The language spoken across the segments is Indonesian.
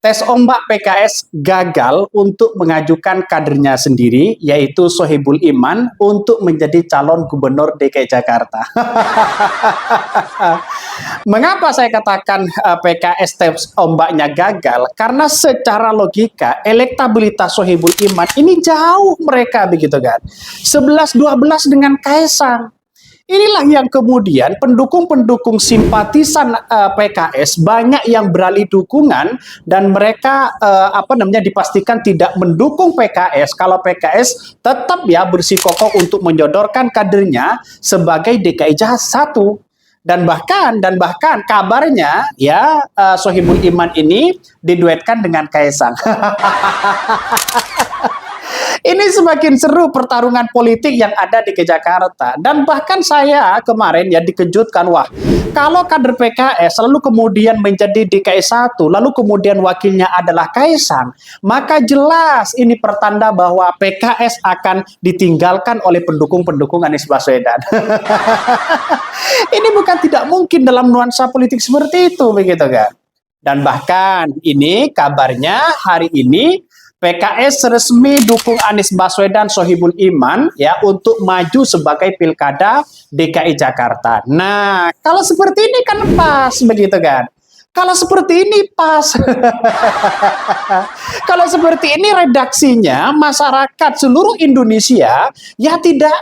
Tes ombak PKS gagal untuk mengajukan kadernya sendiri, yaitu Sohibul Iman, untuk menjadi calon gubernur DKI Jakarta. Mengapa saya katakan PKS tes ombaknya gagal? Karena secara logika, elektabilitas Sohibul Iman ini jauh mereka begitu kan. 11-12 dengan Kaisang. Inilah yang kemudian pendukung-pendukung simpatisan PKS banyak yang beralih dukungan dan mereka dipastikan tidak mendukung PKS kalau PKS tetap ya bersikukuh untuk menyodorkan kadernya sebagai DKI 1. Dan bahkan kabarnya ya Sohibul Iman ini diduetkan dengan Kaisang. Ini semakin seru pertarungan politik yang ada di Jakarta. Dan bahkan saya kemarin ya dikejutkan, wah, kalau kader PKS lalu kemudian menjadi DKI 1, lalu kemudian wakilnya adalah Kaisang, maka jelas ini pertanda bahwa PKS akan ditinggalkan oleh pendukung-pendukung Anies Baswedan. Ini bukan tidak mungkin dalam nuansa politik seperti itu, begitu kan? Dan bahkan ini kabarnya hari ini PKS resmi dukung Anies Baswedan Sohibul Iman ya untuk maju sebagai pilkada DKI Jakarta. Nah, kalau seperti ini kan pas begitu kan? Kalau seperti ini pas. Kalau seperti ini redaksinya masyarakat seluruh Indonesia ya tidak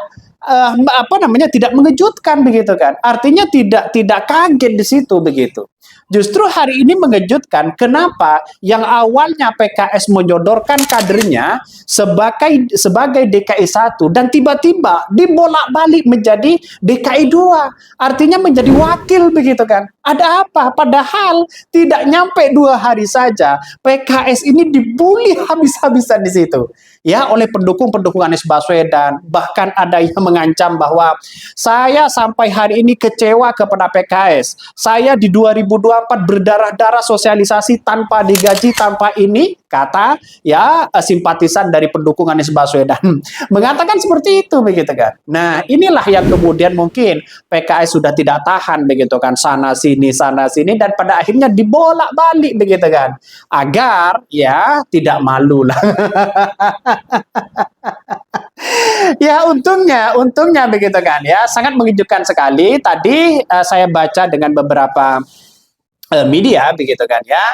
mengejutkan begitu kan? Artinya tidak kaget di situ begitu. Justru hari ini mengejutkan kenapa yang awalnya PKS menyodorkan kadernya sebagai DKI 1 dan tiba-tiba dibolak-balik menjadi DKI 2. Artinya menjadi wakil begitu kan. Ada apa? Padahal tidak nyampe 2 hari saja PKS ini dibully habis-habisan di situ. Ya, oleh pendukung-pendukung Anies Baswedan. Bahkan ada yang mengancam bahwa saya sampai hari ini kecewa kepada PKS. Saya di 2024 berdarah-darah sosialisasi tanpa digaji, tanpa ini, kata ya simpatisan dari pendukung Anies Baswedan. Mengatakan seperti itu begitu kan. Nah, inilah yang kemudian mungkin PKS sudah tidak tahan begitu kan, sana sini dan pada akhirnya dibolak-balik begitu kan. Agar ya tidak malu lah. Ya untungnya begitu kan ya, sangat mengejutkan sekali. Tadi saya baca dengan beberapa media begitu kan ya.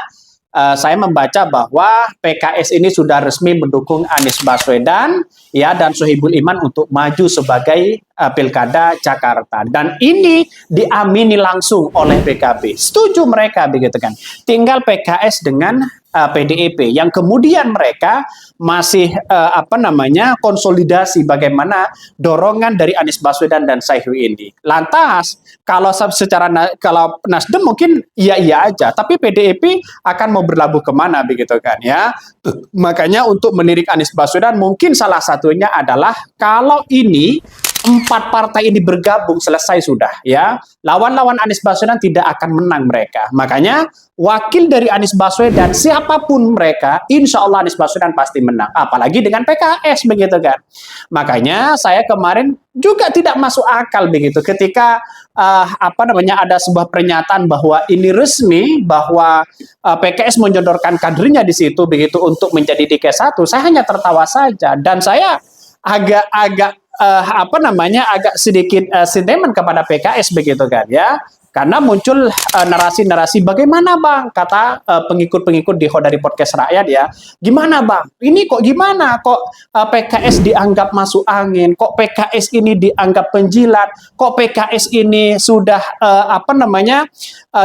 Saya membaca bahwa PKS ini sudah resmi mendukung Anies Baswedan ya dan Sohibul Iman untuk maju sebagai pilkada Jakarta, dan ini diamini langsung oleh PKB. Setuju mereka begitu kan. Tinggal PKS dengan PDIP yang kemudian mereka masih konsolidasi bagaimana dorongan dari Anies Baswedan dan Saihu ini. Lantas kalau Nasdem mungkin iya aja, tapi PDIP akan mau berlabuh kemana begitu kan ya. Makanya untuk menirik Anies Baswedan mungkin salah satunya adalah kalau ini 4 partai ini bergabung selesai sudah ya. Lawan-lawan Anies Baswedan tidak akan menang mereka. Makanya wakil dari Anies Baswedan siapapun mereka, insya Allah Anies Baswedan pasti menang. Apalagi dengan PKS begitu kan. Makanya saya kemarin juga tidak masuk akal begitu ketika ada sebuah pernyataan bahwa ini resmi bahwa PKS menyodorkan kadernya di situ begitu untuk menjadi DKI 1. Saya hanya tertawa saja dan saya agak sedikit sentimen kepada PKS begitu kan ya, karena muncul narasi-narasi bagaimana bang, kata pengikut-pengikut di Khodari Podcast Rakyat ya, gimana bang, ini kok gimana kok PKS dianggap masuk angin, kok PKS ini dianggap penjilat, kok PKS ini sudah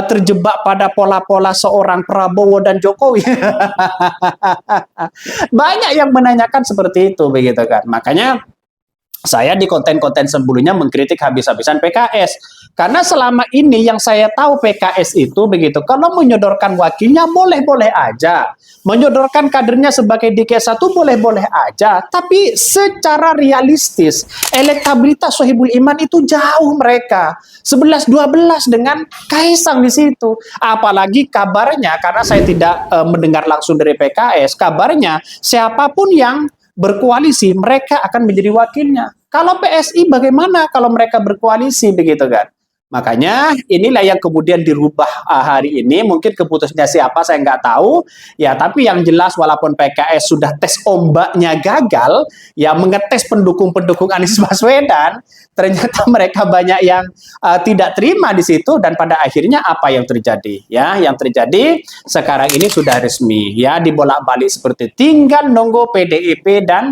terjebak pada pola-pola seorang Prabowo dan Jokowi. Banyak yang menanyakan seperti itu begitu kan. Makanya saya di konten-konten sebelumnya mengkritik habis-habisan PKS. Karena selama ini yang saya tahu PKS itu begitu, kalau menyodorkan wakilnya boleh-boleh aja. Menyodorkan kadernya sebagai DKI 1 boleh-boleh aja. Tapi secara realistis, elektabilitas Sohibul Iman itu jauh mereka. 11-12 dengan Kaisang di situ. Apalagi kabarnya, karena saya tidak mendengar langsung dari PKS, kabarnya siapapun yang berkoalisi, mereka akan menjadi wakilnya. Kalau PSI bagaimana kalau mereka berkoalisi begitu kan? Makanya inilah yang kemudian dirubah hari ini. Mungkin keputusannya siapa saya nggak tahu. Ya, tapi yang jelas walaupun PKS sudah tes ombaknya gagal, ya mengetes pendukung-pendukung Anies Baswedan, ternyata mereka banyak yang tidak terima di situ dan pada akhirnya apa yang terjadi? Ya, yang terjadi sekarang ini sudah resmi ya dibolak-balik seperti tinggal nunggu PDIP dan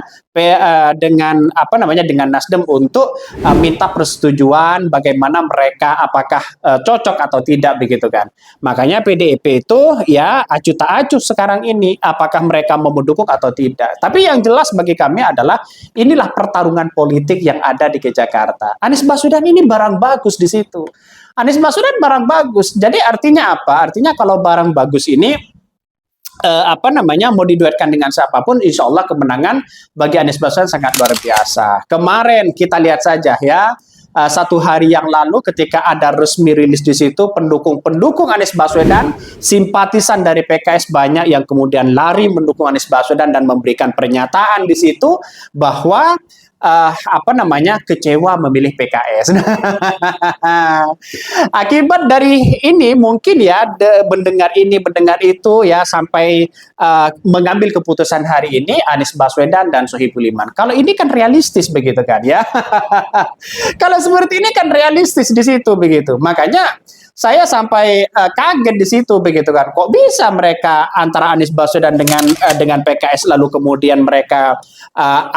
dengan apa namanya dengan Nasdem untuk minta persetujuan bagaimana mereka apakah cocok atau tidak begitu kan. Makanya PDIP itu ya acuh tak acuh sekarang ini apakah mereka mau mendukung atau tidak. Tapi yang jelas bagi kami adalah inilah pertarungan politik yang ada di Jakarta. Anies Baswedan ini barang bagus di situ. Anies Baswedan barang bagus. Jadi artinya apa? Artinya kalau barang bagus ini apa namanya mau diduetkan dengan siapapun, insya Allah kemenangan bagi Anies Baswedan sangat luar biasa. Kemarin kita lihat saja ya, satu hari yang lalu ketika ada resmi rilis di situ pendukung Anies Baswedan, simpatisan dari PKS banyak yang kemudian lari mendukung Anies Baswedan dan memberikan pernyataan di situ bahwa apa namanya kecewa memilih PKS. Akibat dari ini mungkin ya mendengar ini mendengar itu ya sampai mengambil keputusan hari ini Anies Baswedan dan Sohibul Iman. Kalau ini kan realistis begitu kan ya. Kalau seperti ini kan realistis di situ begitu. Makanya saya sampai kaget di situ begitu kan. Kok bisa mereka antara Anies Baswedan dengan PKS lalu kemudian mereka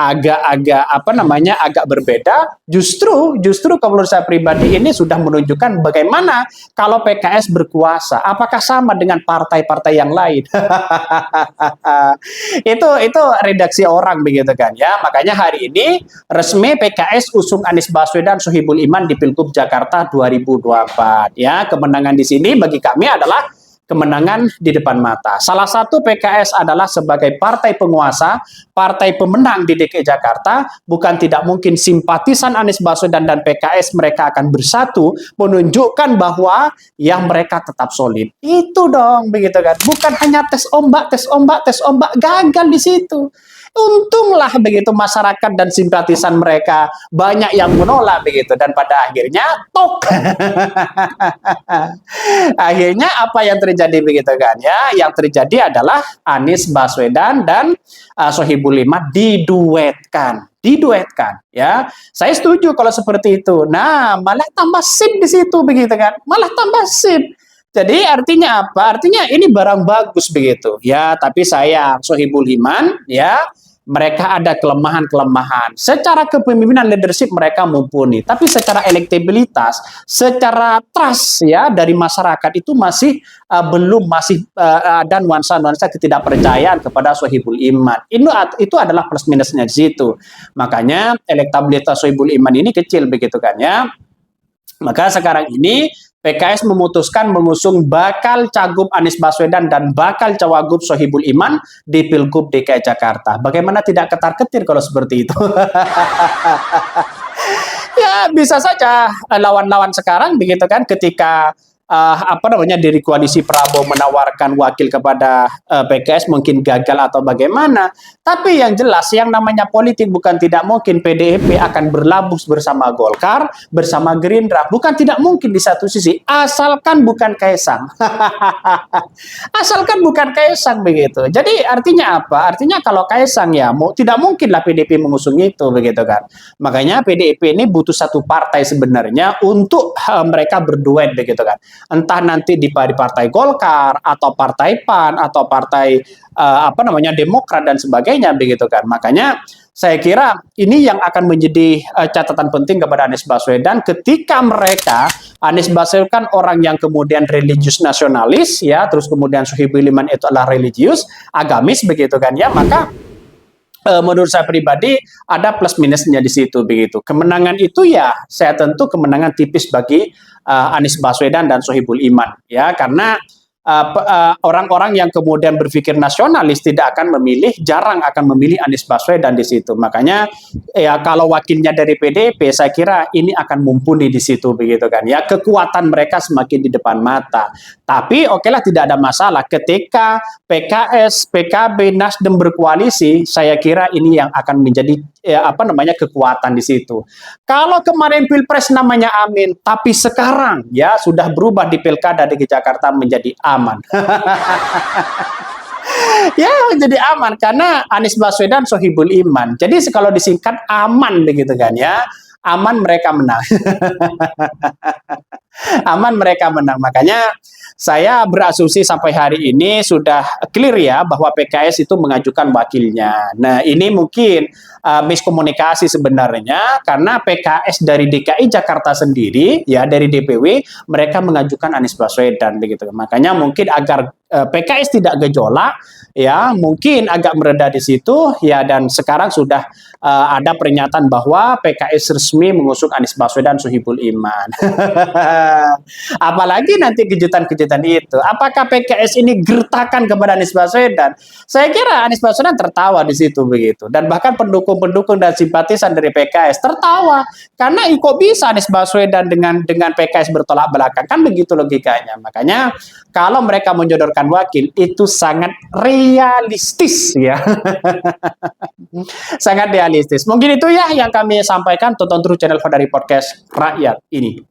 agak-agak apa namanya agak berbeda. Justru kalau menurut saya pribadi ini sudah menunjukkan bagaimana kalau PKS berkuasa, apakah sama dengan partai-partai yang lain? itu redaksi orang begitu kan ya. Makanya hari ini resmi PKS usung Anies Baswedan Sohibul Iman di Pilgub Jakarta 2024 ya. Kemenangan di sini bagi kami adalah kemenangan di depan mata. Salah satu PKS adalah sebagai partai penguasa, partai pemenang di DKI Jakarta, bukan tidak mungkin simpatisan Anies Baswedan dan PKS mereka akan bersatu menunjukkan bahwa yang mereka tetap solid. Itu dong begitu kan. Bukan hanya tes ombak gagal di situ. Untunglah begitu masyarakat dan simpatisan mereka banyak yang menolak begitu dan pada akhirnya tok. Akhirnya apa yang terjadi begitu kan ya? Yang terjadi adalah Anies Baswedan dan Sohibul Iman diduetkan ya. Saya setuju kalau seperti itu. Nah, malah tambah sip di situ begitu kan. Malah tambah sip. Jadi artinya apa? Artinya ini barang bagus begitu. Ya, tapi saya Sohibul Iman ya, mereka ada kelemahan-kelemahan. Secara kepemimpinan leadership mereka mumpuni, tapi secara elektabilitas, secara trust ya dari masyarakat itu masih belum ada nuansa-nuansa ketidakpercayaan kepada Sohibul Iman. Itu adalah plus minusnya di situ. Makanya elektabilitas Sohibul Iman ini kecil begitu kan ya. Maka sekarang ini PKS memutuskan mengusung bakal cagup Anies Baswedan dan bakal cawagup Sohibul Iman di Pilgub DKI Jakarta. Bagaimana tidak ketar-ketir kalau seperti itu? Ya bisa saja lawan-lawan sekarang begitu kan ketika apa namanya dari koalisi Prabowo menawarkan wakil kepada PKS mungkin gagal atau bagaimana. Tapi yang jelas yang namanya politik bukan tidak mungkin PDIP akan berlabuh bersama Golkar, bersama Gerindra. Bukan tidak mungkin di satu sisi, asalkan bukan Kaisang. Asalkan bukan Kaisang begitu. Jadi artinya apa? Artinya kalau Kaisang ya tidak mungkinlah PDIP mengusung itu begitu kan. Makanya PDIP ini butuh satu partai sebenarnya untuk mereka berduet begitu kan. Entah nanti di partai Golkar atau partai PAN atau partai apa namanya Demokrat dan sebagainya begitu kan. Makanya saya kira ini yang akan menjadi catatan penting kepada Anies Baswedan ketika mereka Anies Baswedan kan orang yang kemudian religius nasionalis ya, terus kemudian Sohibul Iman itu adalah religius agamis begitu kan ya, maka menurut saya pribadi ada plus minusnya di situ begitu. Kemenangan itu ya saya tentu kemenangan tipis bagi Anies Baswedan dan Sohibul Iman ya, karena orang-orang yang kemudian berpikir nasionalis jarang akan memilih Anies Baswedan di situ. Makanya ya kalau wakilnya dari PDIP saya kira ini akan mumpuni di situ begitu kan ya, kekuatan mereka semakin di depan mata. Tapi okelah tidak ada masalah ketika PKS, PKB, Nasdem berkoalisi, saya kira ini yang akan menjadi kekuatan di situ. Kalau kemarin Pilpres namanya Amin, tapi sekarang ya sudah berubah di Pilkada DKI Jakarta menjadi aman. Ya, jadi aman karena Anies Baswedan sohibul iman. Jadi kalau disingkat aman begitu kan ya. Aman mereka menang. Aman mereka menang. Makanya saya berasumsi sampai hari ini sudah clear ya bahwa PKS itu mengajukan wakilnya. Nah, ini mungkin miskomunikasi sebenarnya karena PKS dari DKI Jakarta sendiri ya dari DPW mereka mengajukan Anies Baswedan begitu. Makanya mungkin agar PKS tidak gejolak ya mungkin agak mereda di situ ya dan sekarang sudah ada pernyataan bahwa PKS resmi mengusung Anies Baswedan sohibul iman. Apalagi nanti kejutan-kejutan itu. Apakah PKS ini gertakan kepada Anies Baswedan? Saya kira Anies Baswedan tertawa di situ begitu. Dan bahkan pendukung-pendukung dan simpatisan dari PKS tertawa karena kok bisa Anies Baswedan dengan PKS bertolak belakang kan begitu logikanya. Makanya kalau mereka menyodorkan wakil itu sangat realistis ya. Sangat realistis. Mungkin itu ya yang kami sampaikan. Tonton terus channel Fadari Podcast Rakyat ini.